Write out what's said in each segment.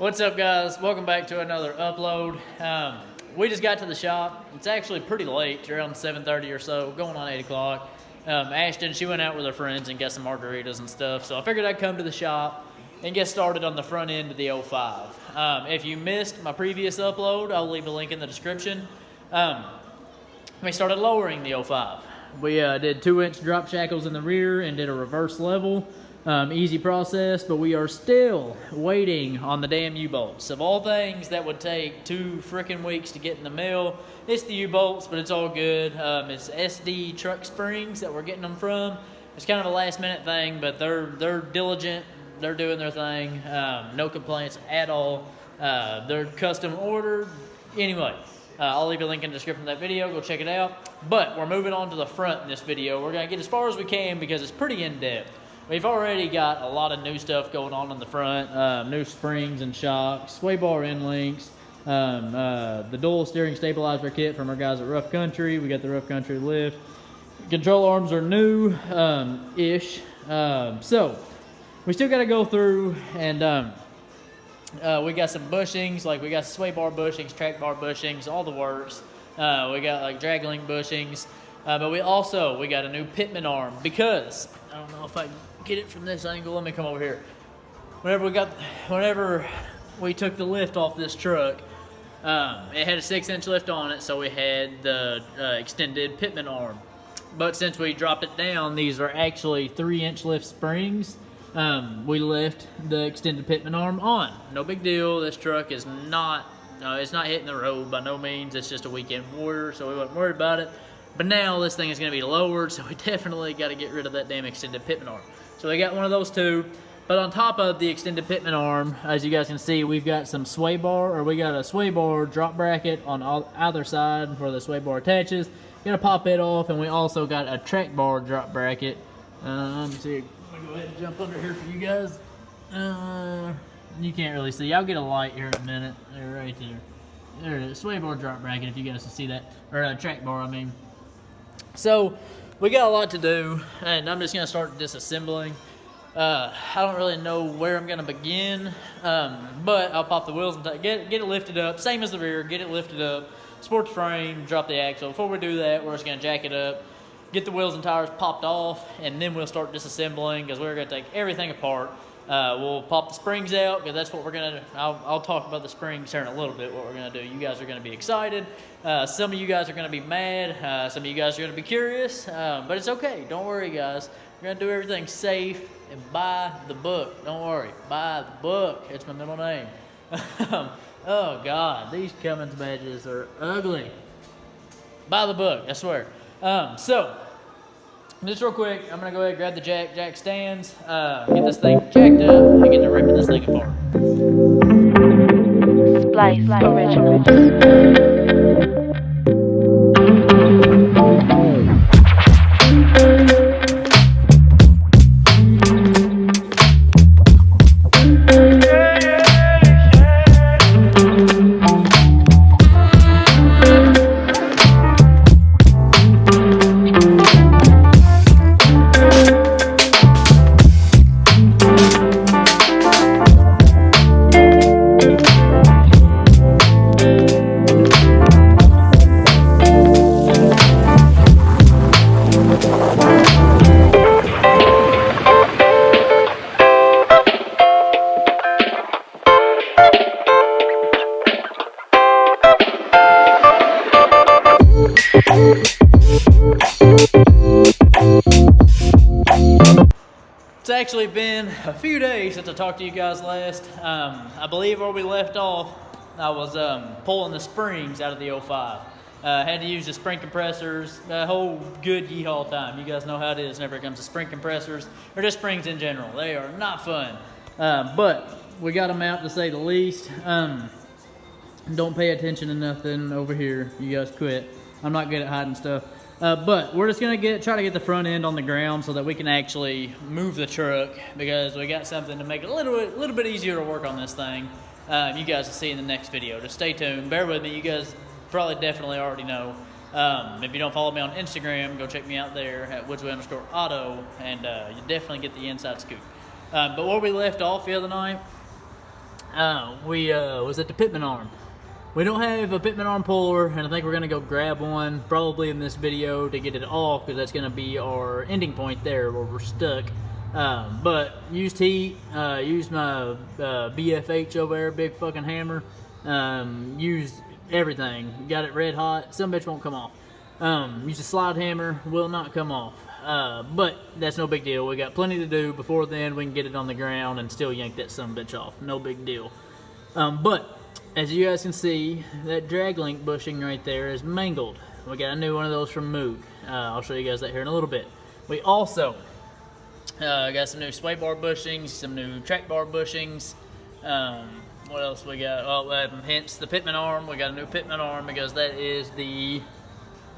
What's up, guys? Welcome back to another upload. We just got to the shop. It's actually pretty late, around 7:30 or so, going on 8 o'clock. Ashton, she went out with her friends and got some margaritas and stuff, so I figured I'd come to the shop and get started on the front end of the 05. If you missed my previous upload, I'll leave a link in the description. We started lowering the 05. We did 2-inch drop shackles in the rear and did a reverse level. Easy process, but we are still waiting on the damn U-bolts. Of all things that would take 2 freaking weeks to get in the mail, it's the U-bolts, but it's all good. It's SD truck springs that we're getting them from. It's kind of a last minute thing, but they're diligent. They're doing their thing. No complaints at all. They're custom ordered. Anyway, I'll leave a link in the description of that video. Go check it out. But we're moving on to the front in this video. We're going to get as far as we can because it's pretty in-depth. We've already got a lot of new stuff going on in the front, new springs and shocks, sway bar end links, the dual steering stabilizer kit from our guys at Rough Country. We got the Rough Country lift. Control arms are new-ish. So we still got to go through and we got some bushings, like we got sway bar bushings, track bar bushings, all the works. We got like drag link bushings, but we got a new pitman arm because I don't know if I can get it from this angle. Let me come over here. Whenever we took the lift off this truck, it had a 6-inch lift on it, so we had the extended pitman arm. But since we dropped it down, these are actually 3-inch lift springs. We lift the extended pitman arm on. No big deal. This truck is not, it's not hitting the road by no means. It's just a weekend warrior, so we wasn't worried about it. But now this thing is going to be lowered, so we definitely got to get rid of that damn extended pitman arm. So we got one of those too. But on top of the extended pitman arm, as you guys can see, we've got some sway bar, or we got a sway bar drop bracket on either side where the sway bar attaches. Gonna pop it off, and we also got a track bar drop bracket. Let me see. Let me go ahead and jump under here for you guys. You can't really see. I'll get a light here in a minute. There, right there. There it is. Sway bar drop bracket, if you guys can see that. Or a track bar, I mean. So we got a lot to do, and I'm just gonna start disassembling. I don't really know where I'm gonna begin, but I'll pop the wheels and get it lifted up, same as the rear. Get it lifted up, support the frame, drop the axle. Before we do that, we're just gonna jack it up, get the wheels and tires popped off, and then we'll start disassembling because we're gonna take everything apart. We'll pop the springs out because that's what we're gonna do. I'll talk about the springs here in a little bit, what we're gonna do. You guys are gonna be excited. Some of you guys are gonna be mad. Some of you guys are gonna be curious, but it's okay. Don't worry, guys. We're gonna do everything safe and by the book. Don't worry, by the book. It's my middle name. Oh God, these Cummins badges are ugly. By the book, I swear. So just real quick, I'm gonna go ahead and grab the jack stands, get this thing jacked up, and get to ripping this thing apart. Splice Original. It's actually been a few days since I talked to you guys last. I believe where we left off, I was pulling the springs out of the 05. Had to use the spring compressors, the whole good yeehaw time. You guys know how it is whenever it comes to spring compressors, or just springs in general. They are not fun. But we got them out to say the least. Don't pay attention to nothing over here. You guys quit. I'm not good at hiding stuff. But we're just gonna try to get the front end on the ground so that we can actually move the truck, because we got something to make it a little bit easier to work on this thing. You guys will see in the next video. Just stay tuned. Bear with me. You guys probably definitely already know. If you don't follow me on Instagram, go check me out there at Woodsway_auto, and you definitely get the inside scoop. But where we left off the other night, we was at the pitman arm. We don't have a pitman arm puller, and I think we're gonna go grab one probably in this video to get it off, because that's gonna be our ending point there where we're stuck. But used heat, used my BFH over there, big fucking hammer, used everything, got it red hot. Some bitch won't come off. Used a slide hammer, will not come off. But that's no big deal. We got plenty to do before then. We can get it on the ground and still yank that sumbitch off. No big deal. But as you guys can see, that drag link bushing right there is mangled. We got a new one of those from Moog. I'll show you guys that here in a little bit. We also got some new sway bar bushings, some new track bar bushings. What else we got? Oh, hence the pitman arm. We got a new pitman arm because that is the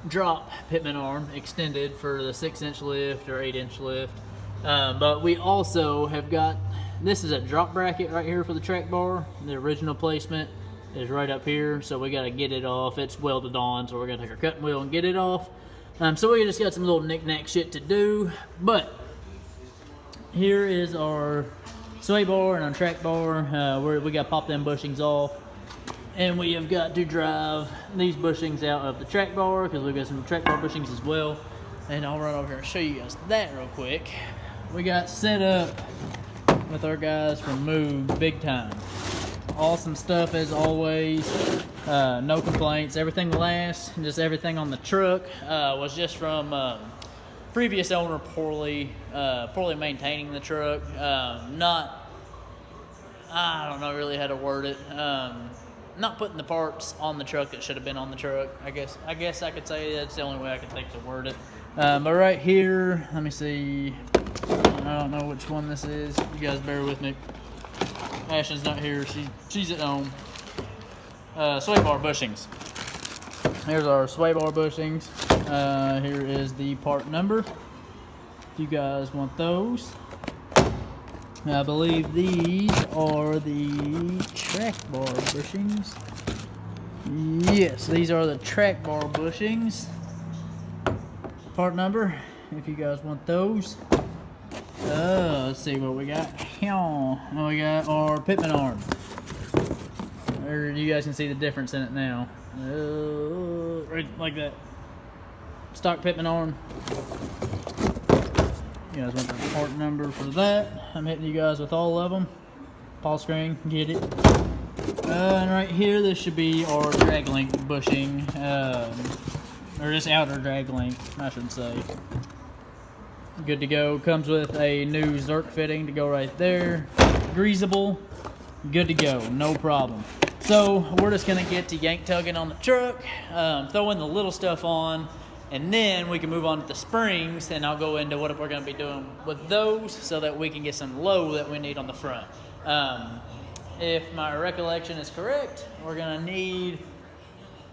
drop pitman arm extended for the 6-inch lift or 8-inch lift. But we also have got, this is a drop bracket right here for the track bar. The original placement is right up here, so we got to get it off. It's welded on, so we're gonna take our cutting wheel and get it off. So we just got some little knick-knack shit to do. But here is our sway bar and our track bar. We got to pop them bushings off, and we have got to drive these bushings out of the track bar because we've got some track bar bushings as well. And I'll run over here and show you guys that real quick. We got set up with our guys from Moog, big time. Awesome stuff as always. No complaints. Everything lasts. Just everything on the truck was just from previous owner poorly maintaining the truck. I don't know really how to word it. Not putting the parts on the truck that should have been on the truck. I guess I could say that's the only way I could think to word it. But right here, let me see. I don't know which one this is. You guys bear with me. Ashton's not here. She's at home. Sway bar bushings. Here's our sway bar bushings. Here is the part number. If you guys want those. I believe these are the track bar bushings. Yes, these are the track bar bushings. Part number, if you guys want those. Let's see what we got. We got our pitman arm. There, you guys can see the difference in it now. Right like that. Stock pitman arm. You guys want the part number for that. I'm hitting you guys with all of them. Pause screen, get it. And right here, this should be our drag link bushing. Or this outer drag link, I should say. Good to go. Comes with a new Zerk fitting to go right there. Greasable. Good to go. No problem. So we're just going to get to yank tugging on the truck. Throw in the little stuff on. And then we can move on to the springs, and I'll go into what we're going to be doing with those so that we can get some low that we need on the front. If my recollection is correct, we're going to need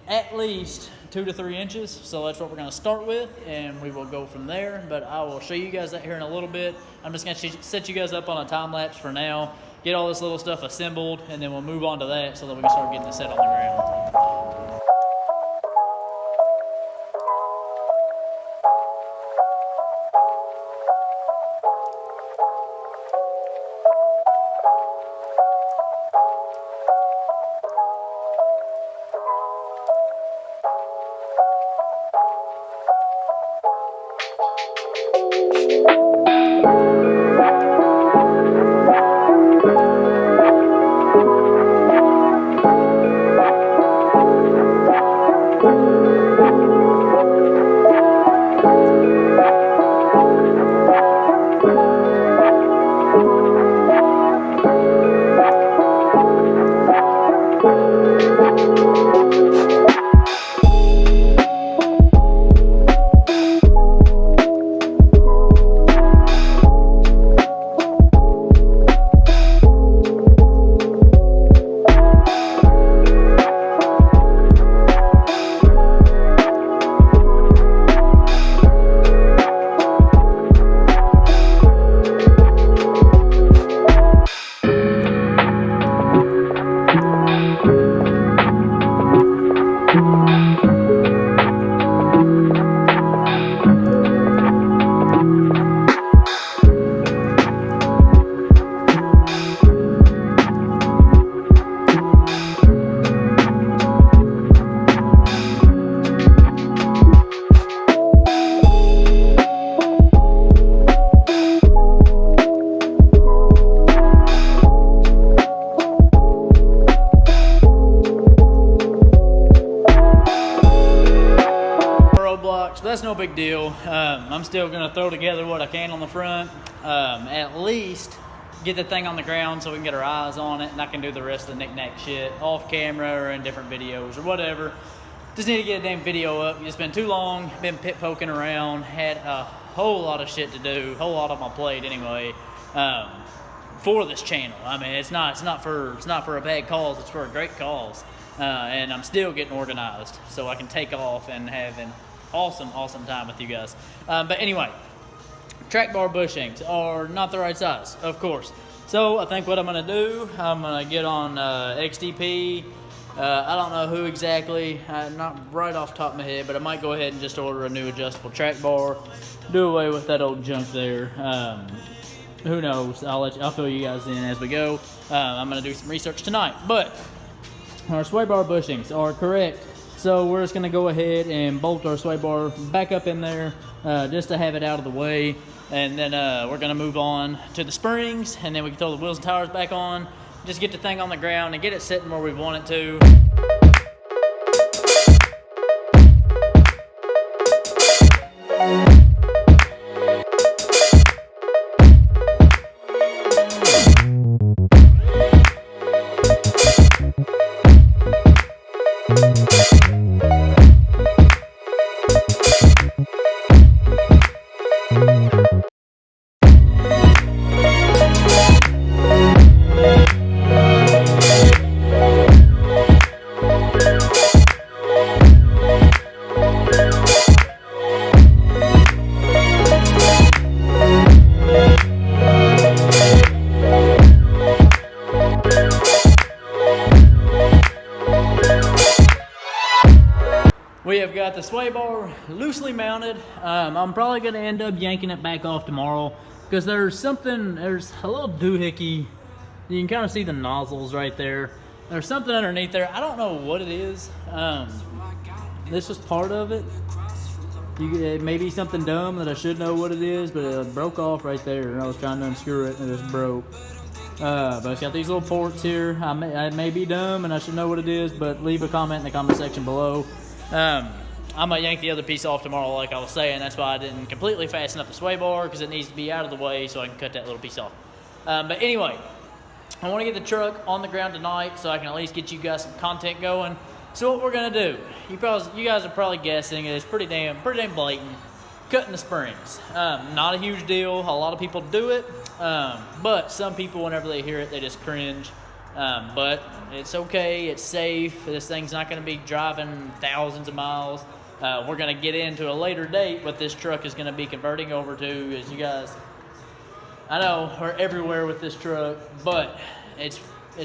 at least 2 to 3 inches. So that's what we're going to start with, and we will go from there. But I will show you guys that here in a little bit. I'm just going to set you guys up on a time lapse for now, get all this little stuff assembled, and then we'll move on to that so that we can start getting this set on the ground. big deal. I'm still gonna throw together what I can on the front. At least get the thing on the ground so we can get our eyes on it, and I can do the rest of the knick-knack shit off camera or in different videos or whatever. Just need to get a damn video up. It's been too long, been pit poking around, had a whole lot of shit to do, whole lot on my plate anyway, for this channel. I mean, it's not for a bad cause, it's for a great cause. And I'm still getting organized so I can take off and have an awesome time with you guys. But anyway, track bar bushings are not the right size, of course. So I think what I'm gonna do, I'm gonna get on XDP. I don't know who exactly, not right off the top of my head, but I might go ahead and just order a new adjustable track bar. Do away with that old junk there. Who knows? I'll fill you guys in as we go. I'm gonna do some research tonight, but our sway bar bushings are correct. So we're just gonna go ahead and bolt our sway bar back up in there, just to have it out of the way. And then we're gonna move on to the springs, and then we can throw the wheels and tires back on. Just get the thing on the ground and get it sitting where we want it to. We have got the sway bar loosely mounted. I'm probably going to end up yanking it back off tomorrow because there's a little doohickey. You can kind of see the nozzles right there. There's something underneath there. I don't know what it is. This is part of it. It may be something dumb that I should know what it is, but it broke off right there, and I was trying to unscrew it, and it just broke. But it's got these little ports here. I may be dumb, and I should know what it is, but leave a comment in the comment section below. I'm gonna yank the other piece off tomorrow, like I was saying. That's why I didn't completely fasten up the sway bar, because it needs to be out of the way so I can cut that little piece off. But anyway, I want to get the truck on the ground tonight so I can at least get you guys some content going. So what we're gonna do, you guys are probably guessing, it's pretty damn blatant. Cutting the springs, not a huge deal. A lot of people do it, but some people, whenever they hear it, they just cringe. But it's okay, it's safe. This thing's not going to be driving thousands of miles. We're going to get into a later date what this truck is going to be converting over to. As you guys, I know we're everywhere with this truck, but it's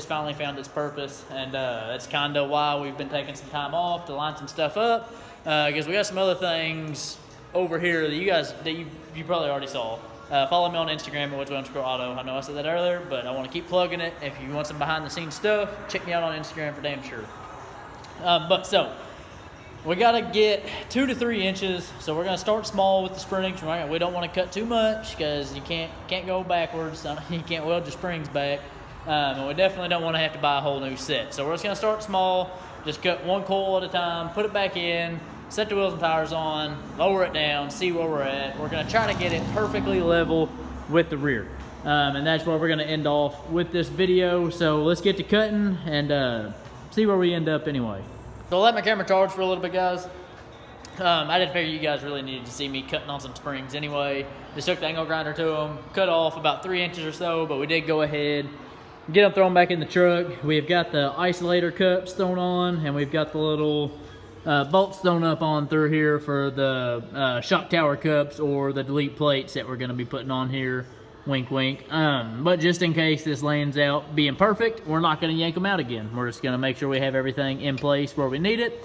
finally found its purpose, and that's kind of why we've been taking some time off to line some stuff up, because we got some other things over here that you probably already saw. Follow me on Instagram at @Auto. I know I said that earlier, but I want to keep plugging it. If you want some behind the scenes stuff, check me out on Instagram for damn sure. So we got to get 2 to 3 inches. So we're going to start small with the springs. We don't want to cut too much because you can't go backwards. You can't weld your springs back. And we definitely don't want to have to buy a whole new set. So we're just going to start small. Just cut one coil at a time, put it back in, set the wheels and tires on, lower it down, see where we're at. We're gonna try to get it perfectly level with the rear. And that's where we're gonna end off with this video. So let's get to cutting and see where we end up anyway. So I'll let my camera charge for a little bit, guys. I didn't figure you guys really needed to see me cutting on some springs anyway. Just took the angle grinder to them, cut off about 3 inches or so, but we did go ahead, get them thrown back in the truck. We've got the isolator cups thrown on, and we've got the little bolts thrown up on through here for the shock tower cups or the delete plates that we're going to be putting on here. Wink, wink. But just in case this lands out being perfect, we're not going to yank them out again. We're just going to make sure we have everything in place where we need it.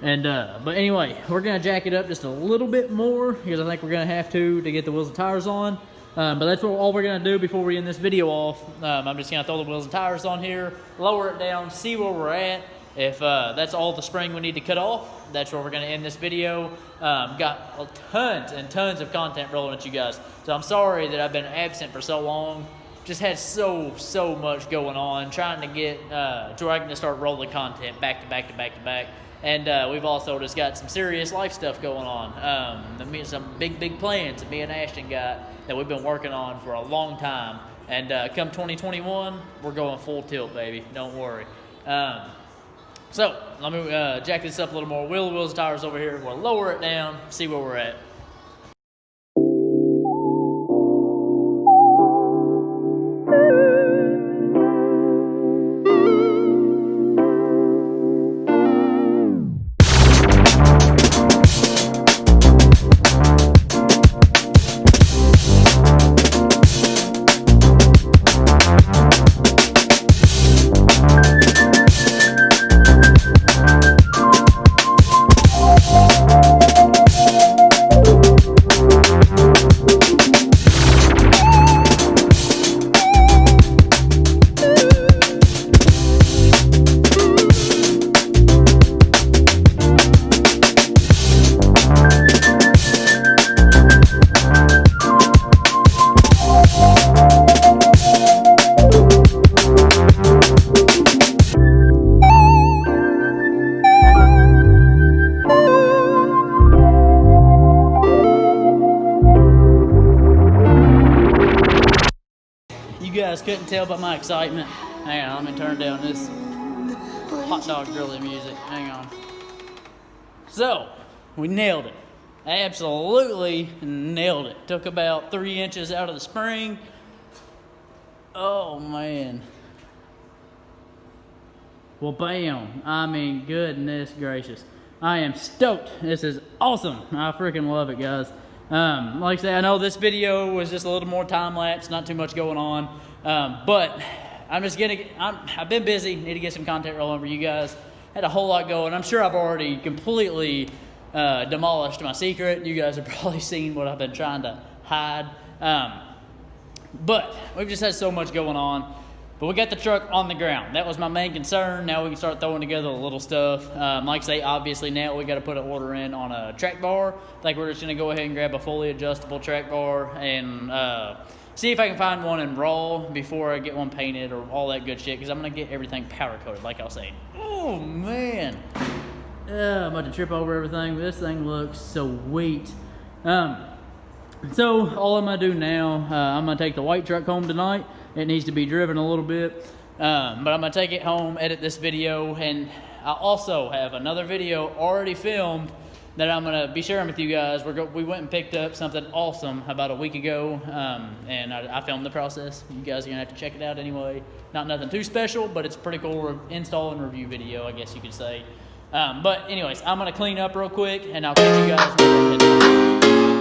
And but anyway, we're going to jack it up just a little bit more because I think we're going to have to get the wheels and tires on. But that's all we're going to do before we end this video off. I'm just going to throw the wheels and tires on here, lower it down, see where we're at. If that's all the spring we need to cut off, that's where we're going to end this video. Got tons and tons of content rolling at you guys. So I'm sorry that I've been absent for so long. just had so much going on, trying to get to where I can just start rolling content back to back. And we've also just got some serious life stuff going on. Some big plans that me and Ashton got that we've been working on for a long time. And come 2021, we're going full tilt, baby. Don't worry. So let me jack this up a little more. Wheels, tires over here. We'll lower it down, see where we're at. You guys couldn't tell by my excitement. Hang on, let me turn down this hot dog grilling music. Hang on. So, we nailed it. Absolutely nailed it. Took about 3 inches out of the spring. Oh, man. Well, bam. I mean, goodness gracious. I am stoked. This is awesome. I freaking love it, guys. Like I say, I know this video was just a little more time-lapse, not too much going on. But I've been busy, need to get some content rolling for you guys. Had a whole lot going. I'm sure I've already completely demolished my secret. You guys have probably seen what I've been trying to hide. But we've just had so much going on. But we got the truck on the ground. That was my main concern. Now we can start throwing together the little stuff. Like I say, obviously now we got to put an order in on a track bar. I think we're just going to go ahead and grab a fully adjustable track bar and see if I can find one in raw before I get one painted or all that good shit, because I'm going to get everything powder coated, like I was saying. Oh, man. I'm about to trip over everything, but this thing looks sweet. So all I'm going to do now, I'm going to take the white truck home tonight. It needs to be driven a little bit, but I'm going to take it home, edit this video, and I also have another video already filmed that I'm going to be sharing with you guys. We went and picked up something awesome about a week ago, and I filmed the process. You guys are going to have to check it out anyway. Not nothing too special, but it's a pretty cool install and review video, I guess you could say. But anyways, I'm going to clean up real quick, and I'll catch you guys when I hit.